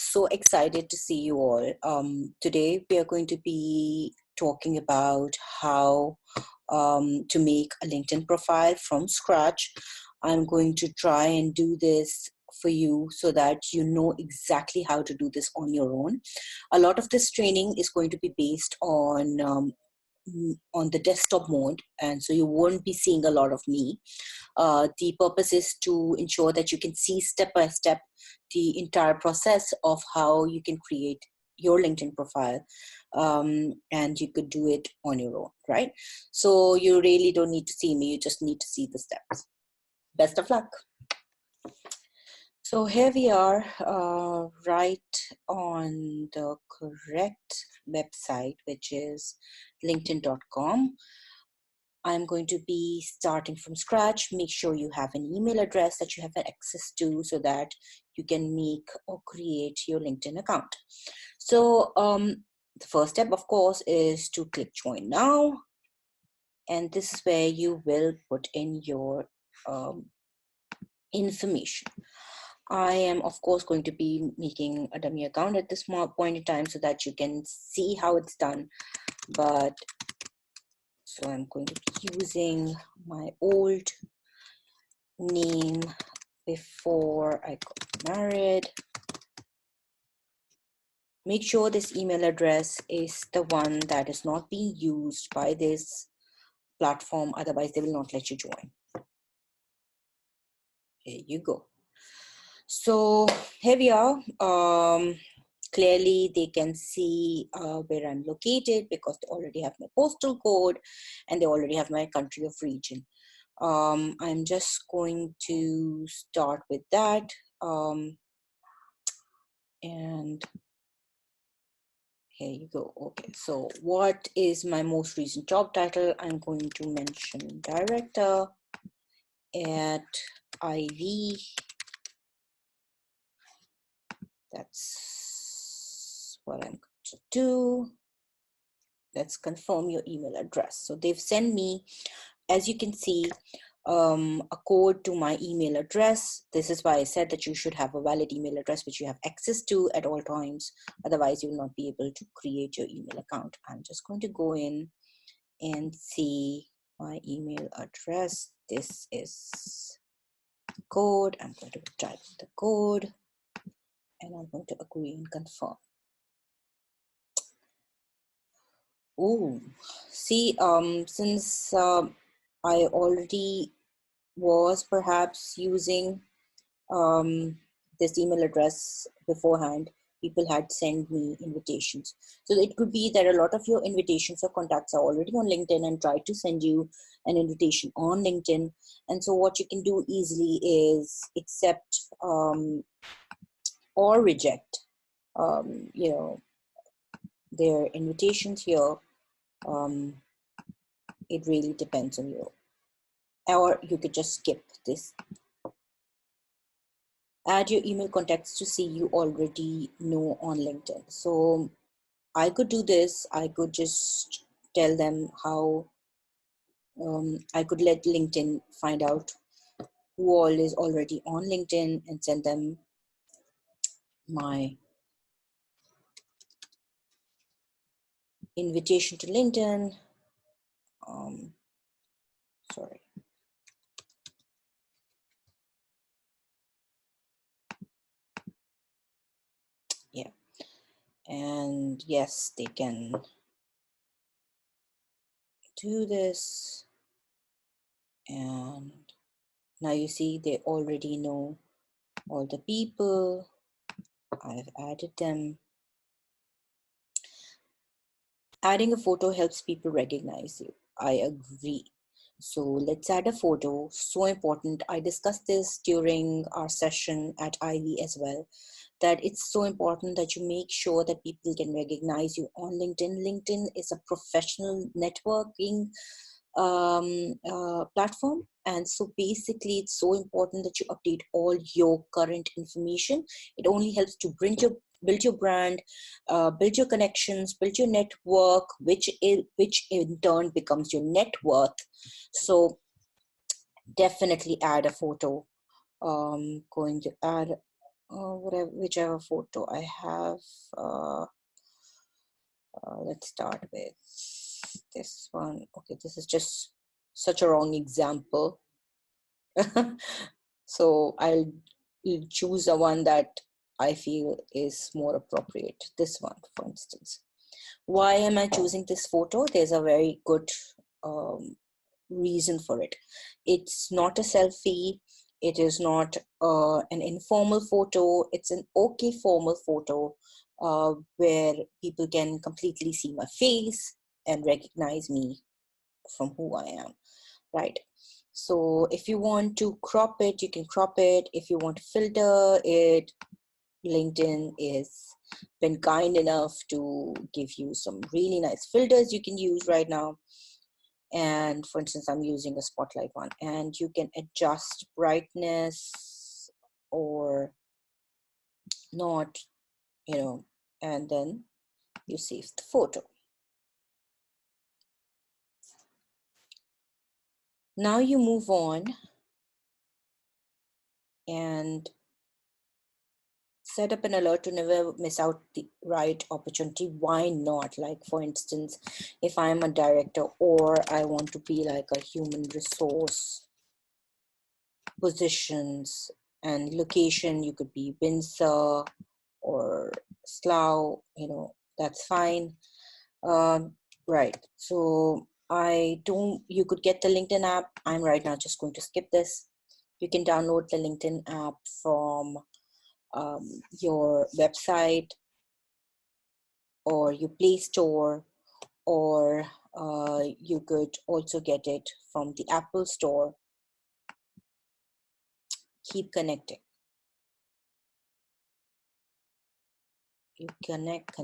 so excited to see you all. Today we are going to be talking about how to make a LinkedIn profile from scratch. I'm going to try and do this for you so that you know exactly how to do this on your own. A lot of this training is going to be based on the desktop mode, and so you won't be seeing a lot of me. The purpose is to ensure that you can see step by step the entire process of how you can create your LinkedIn profile, and you could do it on your own, right? So you really don't need to see me, you just need to see the steps. Best of luck. So here we are, right on the correct website, which is linkedin.com. I'm going to be starting from scratch. Make sure you have an email address that you have access to so that you can make or create your LinkedIn account. So the first step, of course, is to click join now. And this is where you will put in your information. I am, of course, going to be making a dummy account at this point in time so that you can see how it's done. So I'm going to be using my old name before I got married. Make sure this email address is the one that is not being used by this platform, otherwise they will not let you join. Here you go. So here we are. Clearly they can see where I'm located because they already have my postal code and they already have my country of region. I'm just going to start with that. And here you go. Okay, so what is my most recent job title? I'm going to mention director at Ivy. That's what I'm going to do. Let's confirm your email address. So they've sent me, as you can see, a code to my email address. This is why I said that you should have a valid email address which you have access to at all times. Otherwise, you will not be able to create your email account. I'm just going to go in and see my email address. This is the code. I'm going to type the code and I'm going to agree and confirm. Oh, see, since I already was perhaps using this email address beforehand, people had sent me invitations. So it could be that a lot of your invitations or contacts are already on LinkedIn and tried to send you an invitation on LinkedIn. And so what you can do easily is accept or reject, their invitations here. It really depends on you. Or you could just skip this. Add your email contacts to see you already know on LinkedIn. So I could do this. I could just tell them how I could let LinkedIn find out who all is already on LinkedIn and send them my invitation to LinkedIn. Sorry. Yeah. And yes, they can do this. And now you see they already know all the people. I've added them. Adding a photo helps people recognize you. I agree. So let's add a photo. So important. I discussed this during our session at Ivy as well, that it's so important that you make sure that people can recognize you on LinkedIn. LinkedIn is a professional networking platform. And so basically it's so important that you update all your current information. It only helps to build your brand, build your connections, build your network, which in turn becomes your net worth. So definitely add a photo. Going to add whichever photo I have. Let's start with this one. Okay, this is just such a wrong example. So I'll choose the one that I feel is more appropriate. This one, for instance. Why am I choosing this photo? There's a very good um, reason for it. It's not a selfie. It is not an informal photo. It's an okay formal photo where people can completely see my face and recognize me from who I am, right? So if you want to crop it, you can crop it. If you want to filter it, LinkedIn is been kind enough to give you some really nice filters you can use right now. And for instance, I'm using a spotlight one, and you can adjust brightness or not, and then you save the photo. Now you move on and set up an alert to never miss out the right opportunity. Why not? Like, for instance, if I'm a director or I want to be like a human resource positions and location, you could be Windsor or Slough, that's fine. Right. So you could get the LinkedIn app. I'm right now just going to skip this. You can download the LinkedIn app from your website or your Play Store, or you could also get it from the Apple Store. Keep connecting. You connect.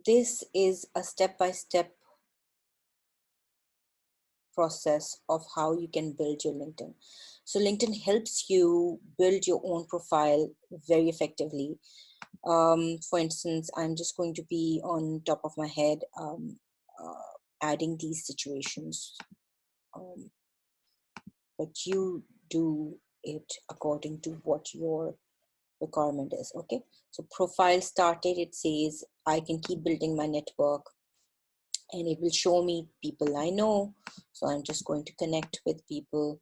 This is a step-by-step process of how you can build your LinkedIn. So LinkedIn helps you build your own profile very effectively. For instance, I'm just going to be on top of my head adding these situations, but you do it according to what your requirement is. Okay, so profile started, it says I can keep building my network and it will show me people I know. So I'm just going to connect with people,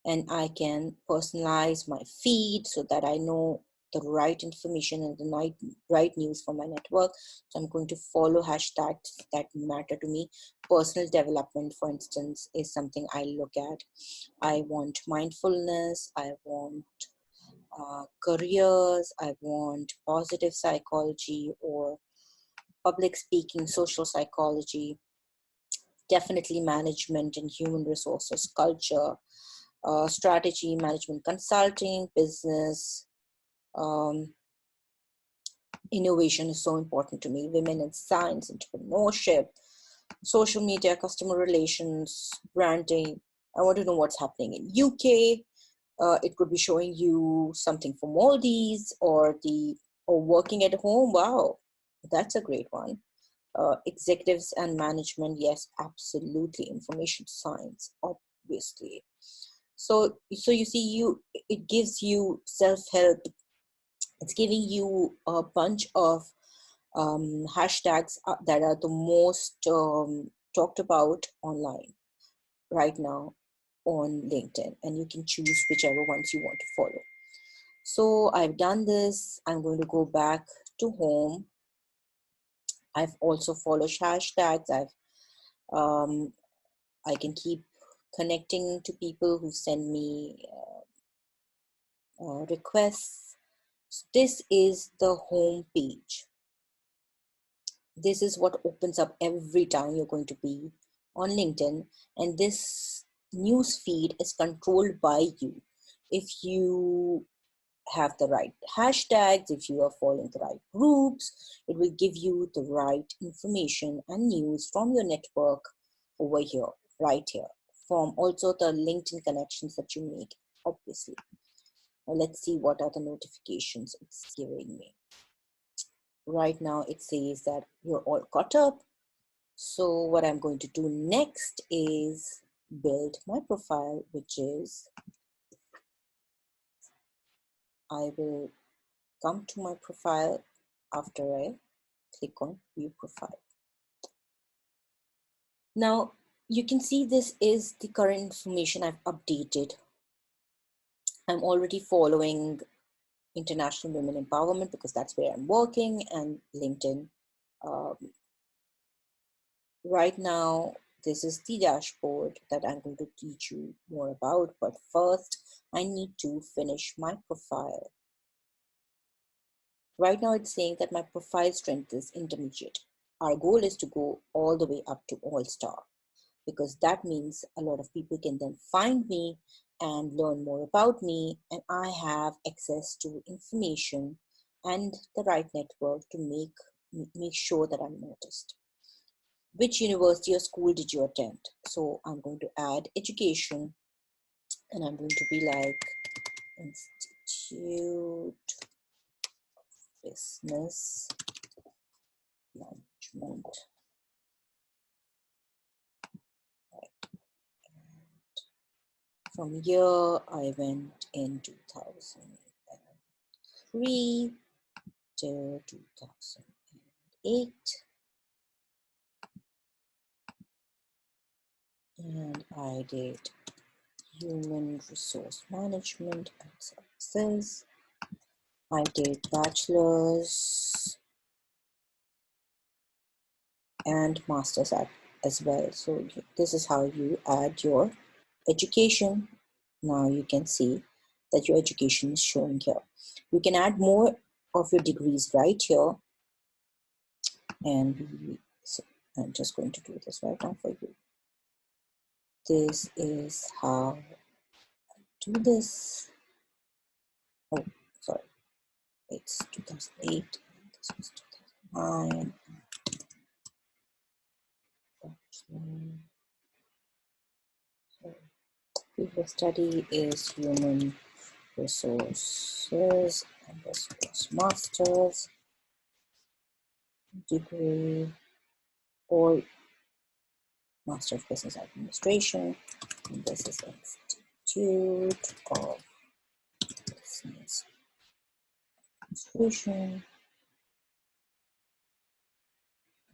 and I can personalize my feed so that I know the right information and the right news for my network. So I'm going to follow hashtags that matter to me. Personal development, for instance, is something I look at. I want mindfulness, I want careers, I want positive psychology or public speaking, social psychology, definitely management and human resources, culture, strategy, management consulting, business, um, innovation is so important to me, women in science, entrepreneurship, social media, customer relations, branding. I want to know what's happening in UK. It could be showing you something for Maldives or working at home. Wow, that's a great one. Executives and management, yes, absolutely. Information science, obviously. So you see, it gives you self-help. It's giving you a bunch of hashtags that are the most talked about online right now on LinkedIn, and you can choose whichever ones you want to follow. So I've done this. I'm going to go back to home. I've also followed hashtags. I can keep connecting to people who send me requests. So this is the home page. This is what opens up every time you're going to be on LinkedIn, and this news feed is controlled by you. If you have the right hashtags, if you are following the right groups, it will give you the right information and news from your network over here, right here, from also the LinkedIn connections that you make, obviously. Now let's see what are the notifications it's giving me. Right now it says that you're all caught up. So what I'm going to do next is build my profile, which is, I will come to my profile after I click on view profile. Now you can see this is the current information I've updated. I'm already following International Women Empowerment because that's where I'm working, and LinkedIn. Right now, this is the dashboard that I'm going to teach you more about, but first I need to finish my profile. Right now it's saying that my profile strength is intermediate. Our goal is to go all the way up to all-star, because that means a lot of people can then find me and learn more about me, and I have access to information and the right network to make sure that I'm noticed. Which university or school did you attend? So I'm going to add education, and I'm going to be like Institute of Business Management. From here, I went in 2003 till 2008. And I did Human Resource Management and Services. I did bachelor's and master's as well. So this is how you add your education. Now you can see that your education is showing here. You can add more of your degrees right here. And so I'm just going to do this right now for you. This is how I do this. Oh, sorry. It's 2008. This was 2009. Previous study is human resources, and this was master's degree or Master of Business Administration, and this is Institute of Business Administration.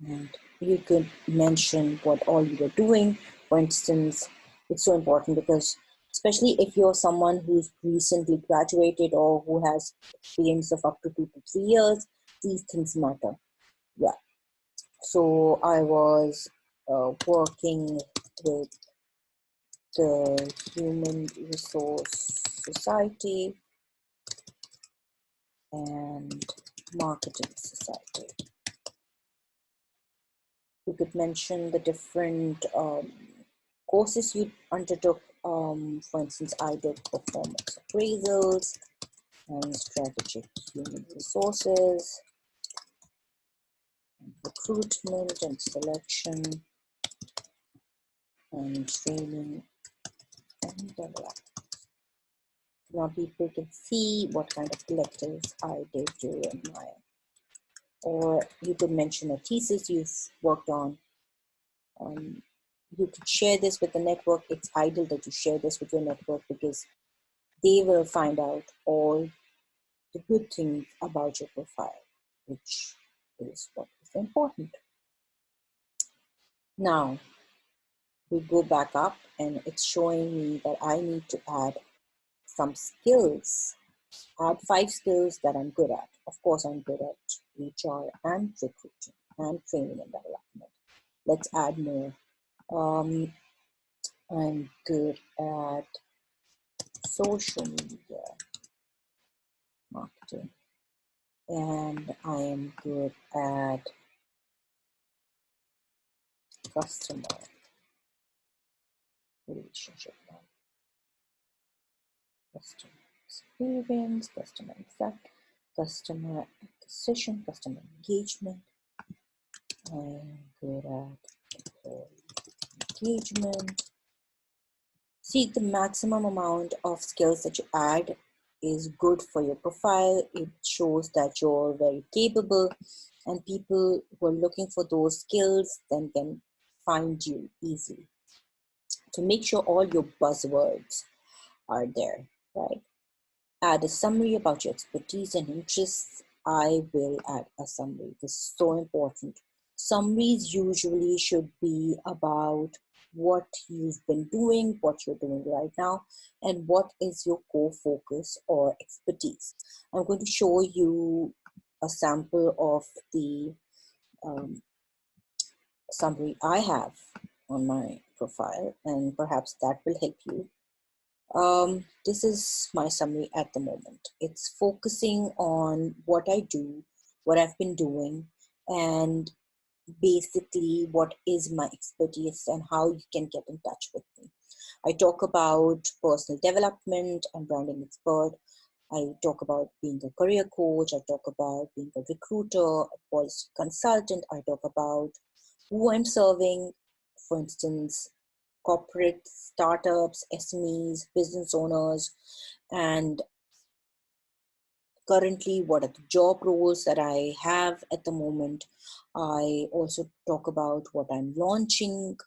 And you could mention what all you were doing. For instance, it's so important because especially if you're someone who's recently graduated or who has experience of up to 2 to 3 years, these things matter. Yeah. So I was working with the Human Resource Society and Marketing Society. You could mention the different courses you undertook. For instance, I did performance appraisals and strategic human resources, and recruitment and selection, and training and development. Now people can see what kind of electives I did during my, or you could mention a thesis you've worked on. You could share this with the network. It's ideal that you share this with your network because they will find out all the good things about your profile, which is what is important. Now, we go back up and it's showing me that I need to add some skills, add 5 skills that I'm good at. Of course, I'm good at HR and recruiting and training and development. Let's add more. I'm good at social media marketing, and I am good at customer relationship, customer experience, customer effect, customer acquisition, customer engagement. I am good at engagement. See, the maximum amount of skills that you add is good for your profile. It shows that you're very capable, and people who are looking for those skills then can find you easily. So make sure all your buzzwords are there, right? Add a summary about your expertise and interests. I will add a summary. This is so important. Summaries usually should be about what you've been doing, what you're doing right now, and what is your core focus or expertise. I'm going to show you a sample of the um, summary I have on my profile, and perhaps that will help you. This is my summary at the moment. It's focusing on what I do, what I've been doing, and basically what is my expertise and how you can get in touch with me. I talk about personal development and branding expert. I talk about being a career coach. I talk about being a recruiter, a policy consultant. I talk about who I'm serving, for instance, corporate startups, SMEs, business owners, and currently what are the job roles that I have at the moment. I also talk about what I'm launching,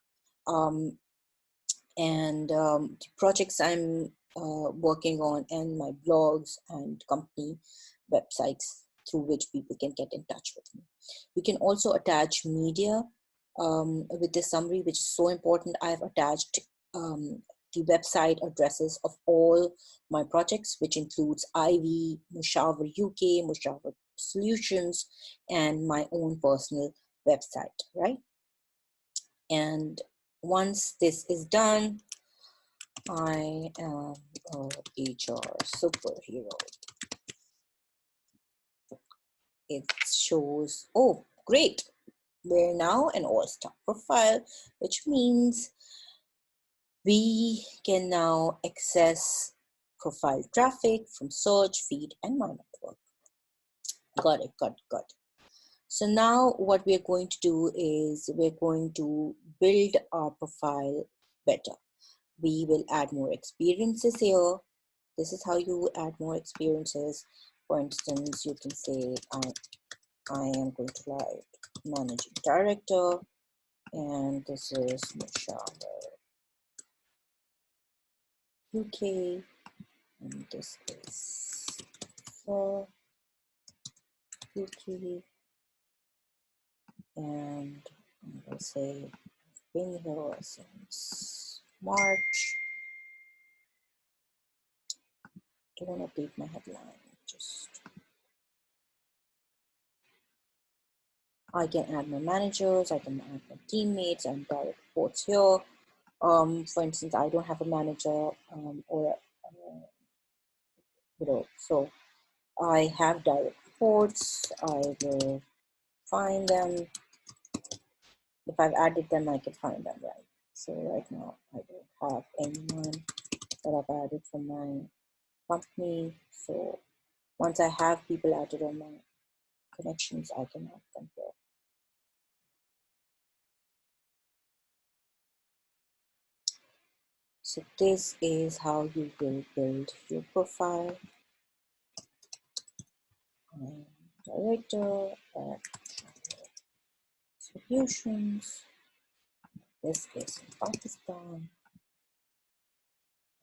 um, and the projects I'm working on, and my blogs and company websites through which people can get in touch with me. You can also attach media with this summary, which is so important. I've attached the website addresses of all my projects, which includes Ivy, Mushavar UK, Mushavar Solutions, and my own personal website, right? And once this is done, I am a HR superhero. It shows, oh, great. We're now an all-star profile, which means we can now access profile traffic from search, feed, and my network. Got it, got it, got it. So now what we're going to do is we're going to build our profile better. We will add more experiences here. This is how you add more experiences. For instance, you can say, I am going to write managing director, and this is Mushavar UK, and this is for UK, and I'm going to say, been here since March. Don't update my headline, just I can add my managers, I can add my teammates and direct reports here. For instance, I don't have a manager or so I have direct reports. I will find them. If I've added them, I can find them, right? So right now, I don't have anyone that I've added from my company. So once I have people added on my connections, I can add them here. So this is how you will build your profile. I'm director at Solutions. This is in Pakistan.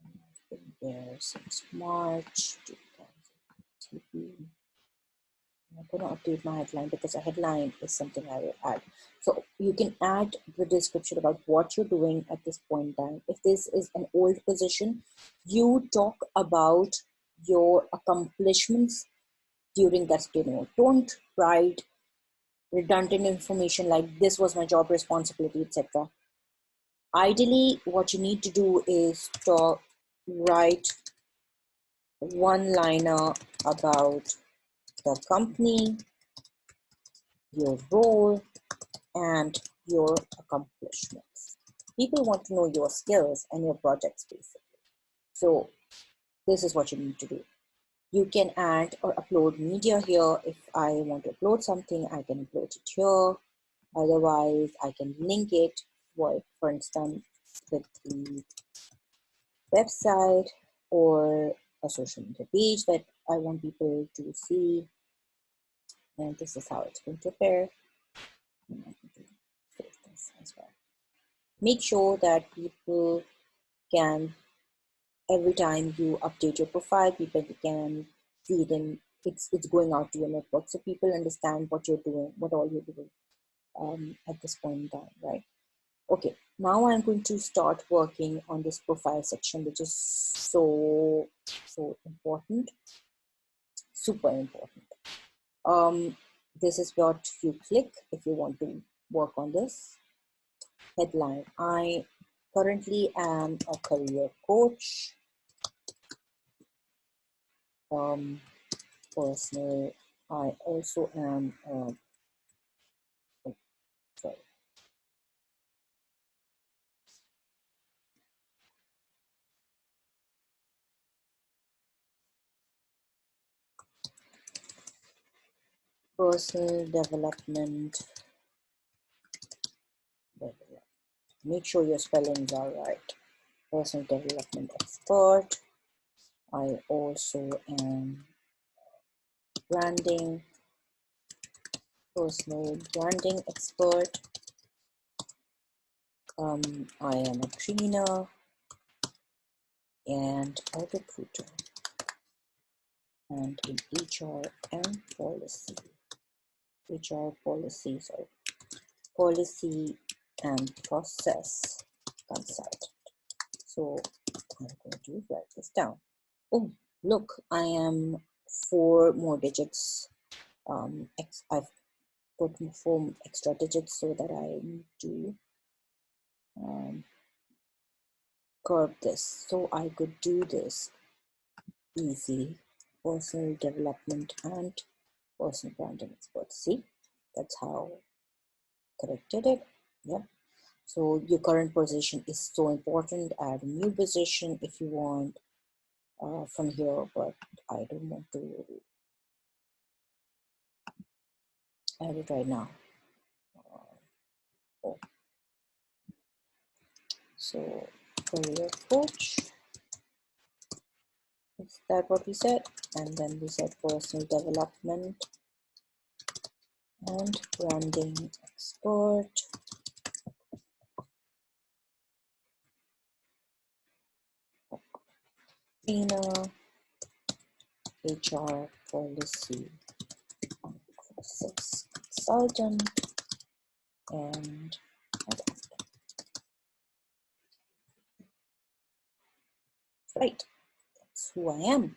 I've been there since March 2020. I'm going to update my headline because a headline is something I will add. So you can add the description about what you're doing at this point in time. If this is an old position, you talk about your accomplishments during that tenure. Don't write redundant information like this was my job responsibility, etc. Ideally, what you need to do is to write one-liner about the company, your role, and your accomplishments. People want to know your skills and your projects, basically. So this is what you need to do. You can add or upload media here. If I want to upload something, I can upload it here. Otherwise, I can link it, for instance, with the website or a social media page that I want people to see. And this is how it's going to appear. And I can save this as well. Make sure that people can, every time you update your profile, people can see them. It's going out to your network, so people understand what you're doing, what all you're doing at this point in time, right? Okay, now I'm going to start working on this profile section, which is so important, super important. This is what you click if you want to work on this. Headline: I currently am a career coach. Personal. I also am sorry. Personal development. Make sure your spellings are right. Personal development expert. I also am branding, personal branding expert. I am a trainer and a recruiter, and in HR and policy. HR policy, sorry, policy and process consultant. So I'm going to write this down. Oh, look, I am 4 more digits. I've put 4 extra digits so that I need to curve this. So I could do this easily. Personal development and personal branding expert. See, that's how I corrected it. Yeah. So your current position is so important. Add a new position if you want from here, but I don't want to add it right now. Oh. So career coach, is that what we said? And then we said personal development and branding expert. Trainer, HR policy process consultant, and right, that's who I am.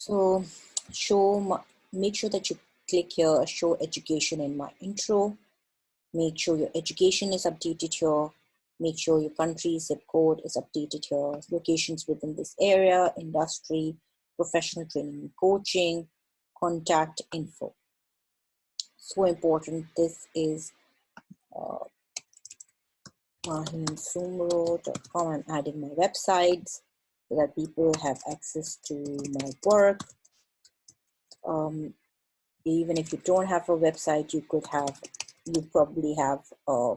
So make sure that you click here, show education in my intro. Make sure your education is updated here. Make sure your country zip code is updated here. Locations within this area, industry, professional training and coaching, contact info. So important. This is mahinsumro.com. I'm adding my websites so that people have access to my work. Even if you don't have a website, you probably have a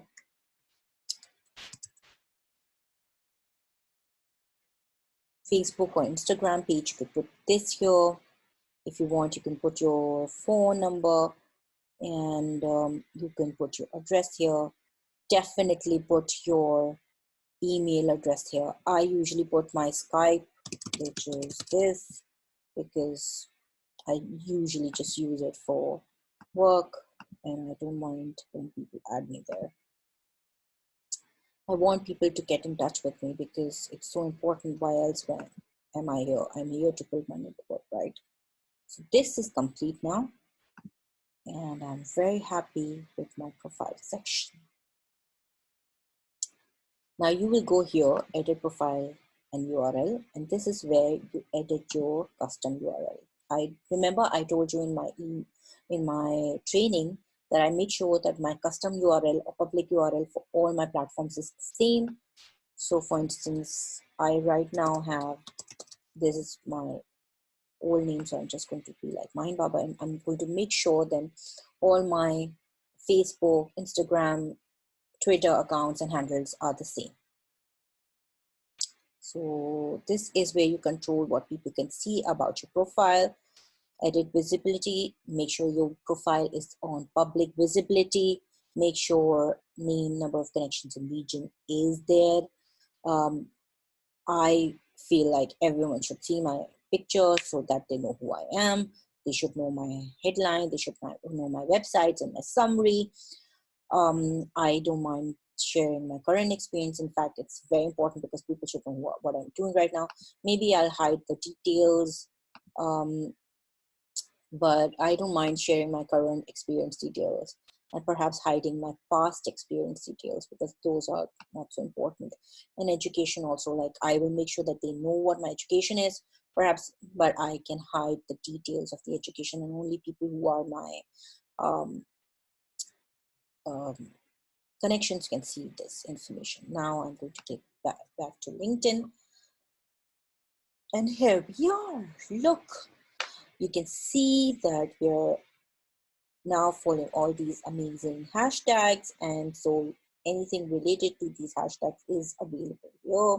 Facebook or Instagram page. You could put this here. If you want, you can put your phone number, and you can put your address here. Definitely put your email address here. I usually put my Skype, which is this, because I usually just use it for work, and I don't mind when people add me there. I want people to get in touch with me because it's so important. Why else am I here? I'm here to build my network, right? So this is complete now, and I'm very happy with my profile section. Now you will go here, edit profile and URL, and this is where you edit your custom URL. I remember I told you in my training that I made sure that my custom URL or public URL for all my platforms is the same. So for instance, I right now have, this is my old name, so I'm just going to be like Mahin Baba, and I'm going to make sure then all my Facebook, Instagram, Twitter accounts and handles are the same. So this is where you control what people can see about your profile. Edit visibility, make sure your profile is on public visibility, make sure name, number of connections and region is there. I feel like everyone should see my picture so that they know who I am. They should know my headline, they should know my websites and my summary. I don't mind sharing my current experience. In fact, it's very important because people should know what I'm doing right now. Maybe I'll hide the details, but I don't mind sharing my current experience details and perhaps hiding my past experience details because those are not so important. And education also, like I will make sure that they know what my education is, perhaps, but I can hide the details of the education and only people who are my um, um, connections can see this information. Now I'm going to take back to LinkedIn. And here we are. Look, you can see that we're now following all these amazing hashtags, and so anything related to these hashtags is available here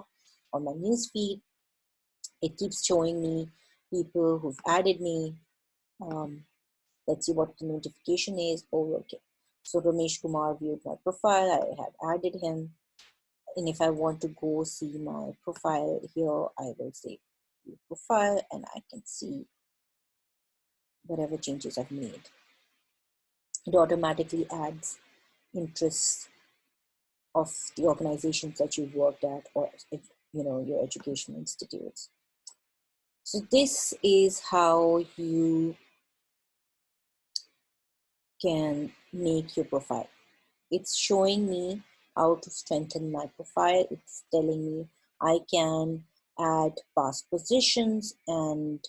on my newsfeed. It keeps showing me people who've added me. Let's see what the notification is. Oh, okay. So Ramesh Kumar viewed my profile. I have added him. And if I want to go see my profile here, I will say view profile and I can see whatever changes I've made. It automatically adds interests of the organizations that you've worked at, or if, your education institutes. So this is how you can make your profile. It's showing me how to strengthen my profile. It's telling me I can add past positions and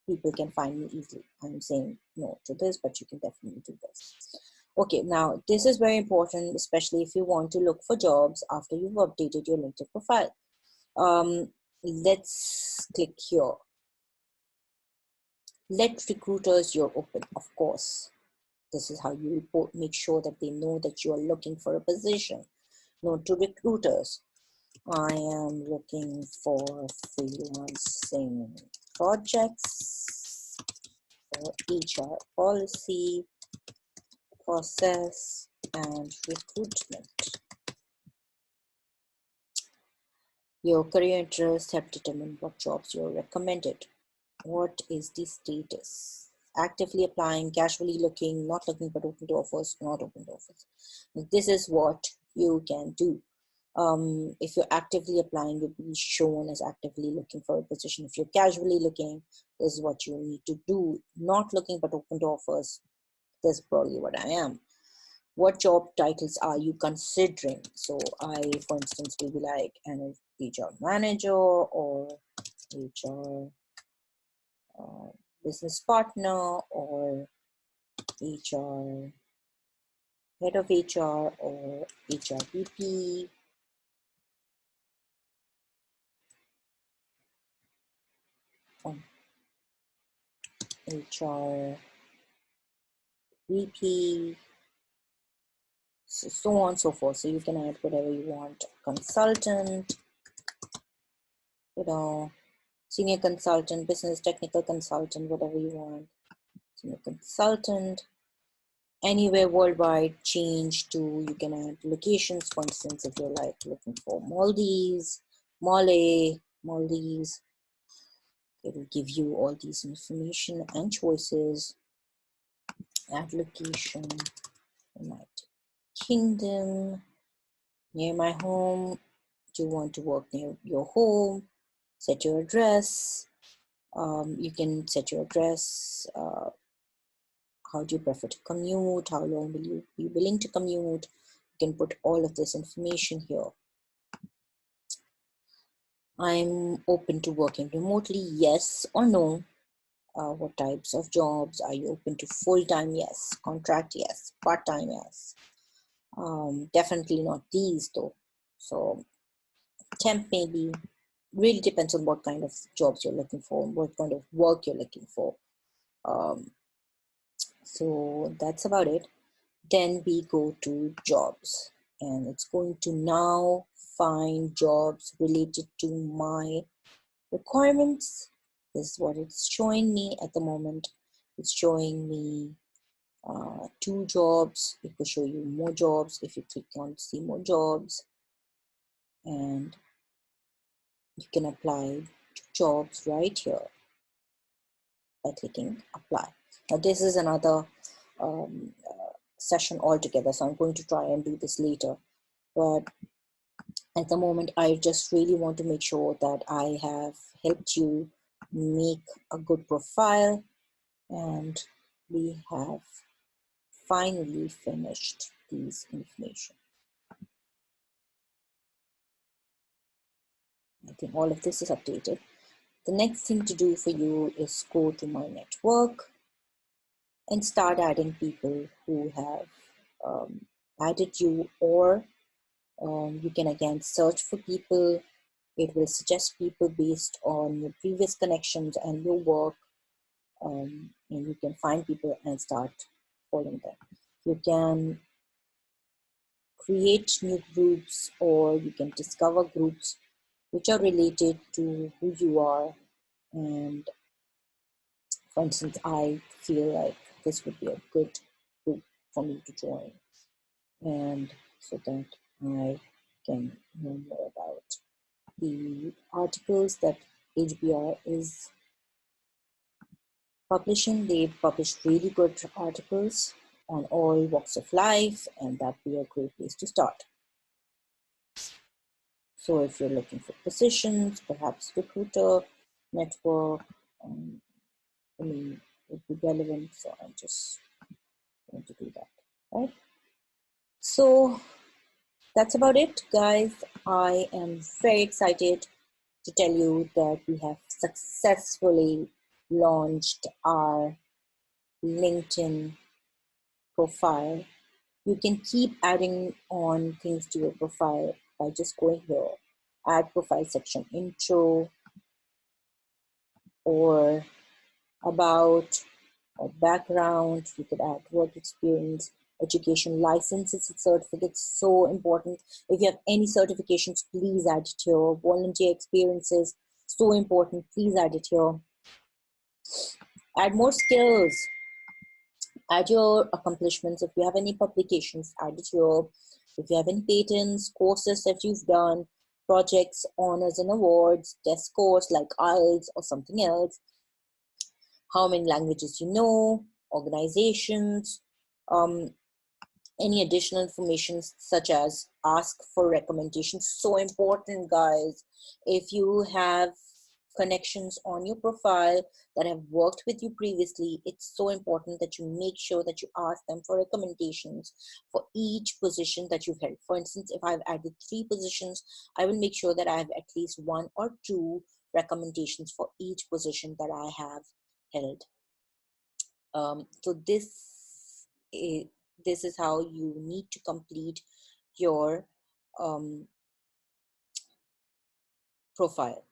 people can find me easily. I'm saying no to this, but you can definitely do this. Okay, now this is very important, especially if you want to look for jobs after you've updated your LinkedIn profile. Let's click here. Let recruiters you're open, of course. This is how you report, make sure that they know that you are looking for a position. Note to recruiters, I am looking for freelancing projects for HR policy, process, and recruitment. Your career interests help determine what jobs you're recommended. What is the status? Actively applying, casually looking, not looking but open to offers, not open to offers. This is what you can do. If you're actively applying, you'll be shown as actively looking for a position. If you're casually looking, this is what you need to do. Not looking but open to offers, this is probably what I am. What job titles are you considering? So I, for instance, will be like an HR manager or HR business partner or HR head of HR or HR VP. HR VP, so on and so forth. So you can add whatever you want. Consultant, senior consultant, business technical consultant, whatever you want. Senior consultant. Anywhere worldwide, change to, you can add locations. For instance, if you're like looking for Maldives, Maldives, it will give you all these information and choices. Add location, United Kingdom, near my home. Do you want to work near your home? Set your address. You can set your address. How do you prefer to commute? How long will you be willing to commute? You can put all of this information here. I'm open to working remotely, yes or no. What types of jobs are you open to? Full-time, yes. Contract, yes. Part-time, yes. Definitely not these though. So temp maybe. Really depends on what kind of jobs you're looking for, what kind of work you're looking for. So that's about it. Then we go to jobs, and it's going to now find jobs related to my requirements. This is what it's showing me at the moment. It's showing me 2 jobs. It will show you more jobs if you click on see more jobs, and you can apply jobs right here by clicking apply. Now this is another session altogether, so I'm going to try and do this later, but at the moment I just really want to make sure that I have helped you make a good profile, and we have finally finished these information. I think all of this is updated. The next thing to do for you is go to my network and start adding people who have added you, or you can again search for people. It will suggest people based on your previous connections and your work, and you can find people and start following them. You can create new groups, or you can discover groups which are related to who you are. And for instance, I feel like this would be a good group for me to join, and so that I can know more about the articles that HBR is publishing. They publish really good articles on all walks of life, and that'd be a great place to start. So if you're looking for positions, perhaps recruiter, network, I mean, it would be relevant. So I'm just going to do that, right? So that's about it, guys. I am very excited to tell you that we have successfully launched our LinkedIn profile. You can keep adding on things to your profile by just going here, add profile section, intro, or about, or background. You could add work experience, education, licenses, and certificates. So important. If you have any certifications, please add it here. Volunteer experiences, so important. Please add it here. Add more skills. Add your accomplishments. If you have any publications, add it here. If you have any patents, courses that you've done, projects, honors and awards, test scores like IELTS or something else, how many languages you know, organizations, any additional information such as ask for recommendations. So important, guys. If you have connections on your profile that have worked with you previously, it's so important that you make sure that you ask them for recommendations for each position that you've held. For instance, if I've added 3 positions, I will make sure that I have at least 1 or 2 recommendations for each position that I have held. So this is how you need to complete your profile.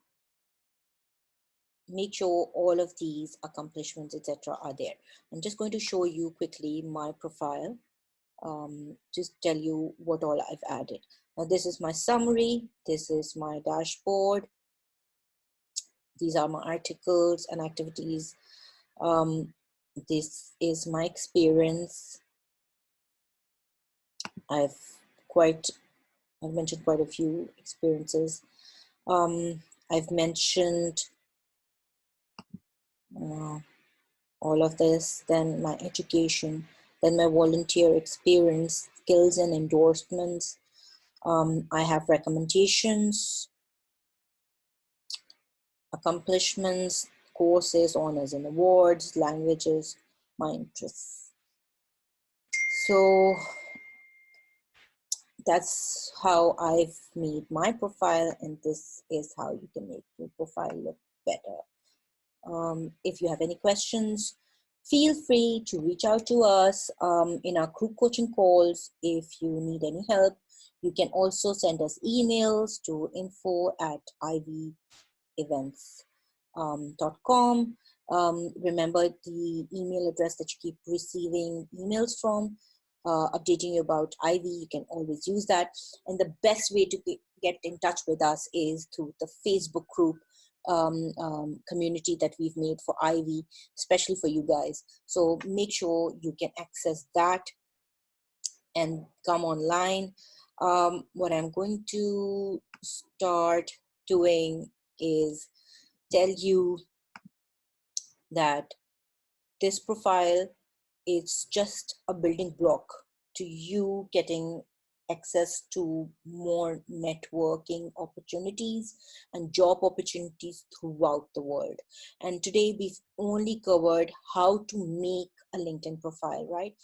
Make sure all of these accomplishments, etc., are there. I'm just going to show you quickly my profile, just tell you what all I've added. Now this is my summary, this is my dashboard, these are my articles and activities. This is my experience. I've mentioned quite a few experiences. I've mentioned all of this, then my education, then my volunteer experience, skills and endorsements. I have recommendations, accomplishments, courses, honors and awards, languages, my interests. So that's how I've made my profile, and this is how you can make your profile look better. If you have any questions, feel free to reach out to us in our group coaching calls. If you need any help, you can also send us emails to info@ivevents.com. Remember the email address that you keep receiving emails from, updating you about Ivy. You can always use that. And the best way to get in touch with us is through the Facebook group community that we've made for Ivy, especially for you guys. So make sure you can access that and come online. What I'm going to start doing is tell you that this profile is just a building block to you getting access to more networking opportunities and job opportunities throughout the world. And today we've only covered how to make a LinkedIn profile, right?